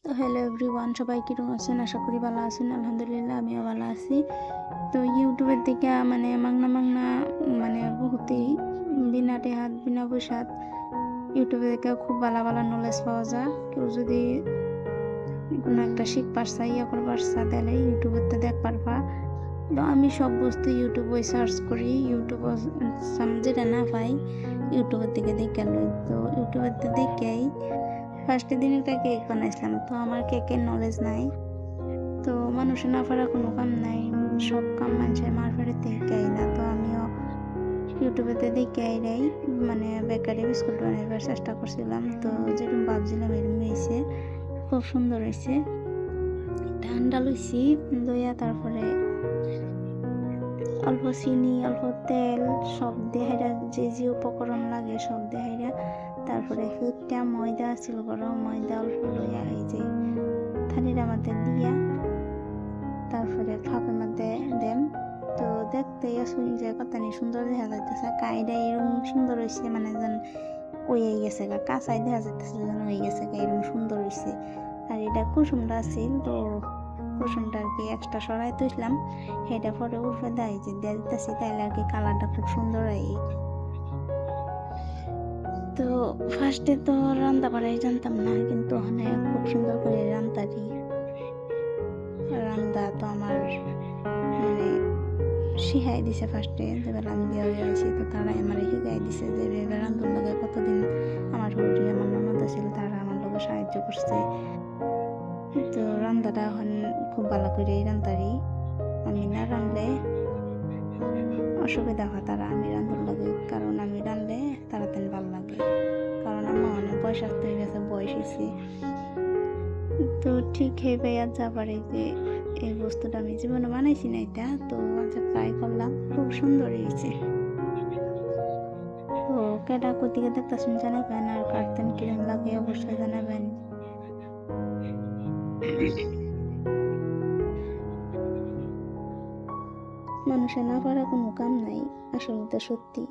তো hello everyone, সবাই কিরকম আছেন? আশা করি ভালো আছেন। আলহামদুলিল্লাহ আমিও ভালো আছি। তো ইউটিউবের দিকে মাংনা মাংনা বহুতেই বিনা টেহাত বিনা পয়সাত ইউটিউবে দেখে খুব ভালো ভালো নলেজ পাওয়া যায়। কেউ যদি কোনো একটা শিখবার চাই ইয়া করবার চায় তাহলে ইউটিউবেতে দেখ পারবা। তো আমি সব বস্তু ইউটিউবে সার্চ করি। ইউটিউবে যেটা না পাই ইউটিউবের থেকে দেখে লই। তো ইউটিউবের দেখেই ফার্স্টের দিন একটা কেক বানাইছিলাম। তো আমার কেকের নলেজ নাই। তো মানুষে না পারা কোনো কাম নাই, সব কাম মানুষের মারফতের থেকে না। তো আমিও ইউটিউবেতে দেখে আইরাই বেকারি বিস্কুট বানাইবার চেষ্টা করছিলাম। তো যেরকম ভাবছিলাম এরকম হয়েছে, খুব সুন্দর হয়েছে। ঠান্ডা লইছি, লইয়া তারপরে অল্প চিনি অল্প তেল সব দেহাইরা যে যে উপকরণ লাগে সব দেহাইরা তারপরে ফিরটা ময়দা ছিল গরম ময়দা অল্প লইয়া এই যে থালির মধ্যে দিয়া তারপরে ফাঁপের মধ্যে দেন। তো দেখতে আসুন যে কতনি সুন্দর দেখা যাইতেছে, কাইডা এরকম সুন্দর হয়েছে যেন ওয়ে গেছে গা, কাঁচাই দেখা যাইতেছে যেন হয়ে গেছে গা, এরকম সুন্দর হয়েছে। আর এটা কুসুমটা আছিল, তো কুসুমটা আর কি এক্সট্রা সরাই তুইলাম, সেটা পরে উঠে দেয় যে দিয়ে দিতেছি, তাইলে আর কি কালারটা খুব সুন্দর হয়। তো ফার্স্টে তো রান্না বাড়াই জানতাম না, কিন্তু ওখানে খুব সুন্দর করে রান্তারি রান্না তো আমার শিখাই দিছে। ফার্স্টে যেবার আমি বিয়ে হয়ে গেছি তো তারাই আমার শিখাই দিছে যে এবার রান্ধন লাগে। কতদিন আমার হরি আমার ননদ ছিল, তারা আমার লোকে সাহায্য করছে। তো রান্নাটা এখন খুব ভালো করে রান্তারি। আমি না রান্ধলে অসুবিধা হয় তারা, আমি রান্ধন লাগে, কারণ আমি রান্ধলে তাড়াতাড়ি ভালো লাগে, কারণ আমার অনেক বয়সাস্ত হয়ে গেছে, বয়স হয়েছে। তো ঠিক হেবে আর যা পারে যে এই বস্তুটা আমি জীবনে বানাইছি না, এটা তো আচ্ছা ট্রাই করলাম, খুব সুন্দর হয়েছে। তো কেটা কোথেকে দেখতেছেন জানাবেন, আর কাটতেন কিরম লাগে অবশ্যই জানাবেন। মানুষের না পারা কোনো কাম নাই, আসলে তো সত্যি।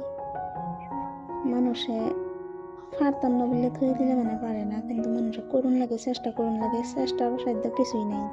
মানুষে পারতাম না বলে থই দিলে পারে না, কিন্তু মানুষের করুন লাগে, চেষ্টা করুন লাগে, চেষ্টার সাধ্য কিছুই নাই।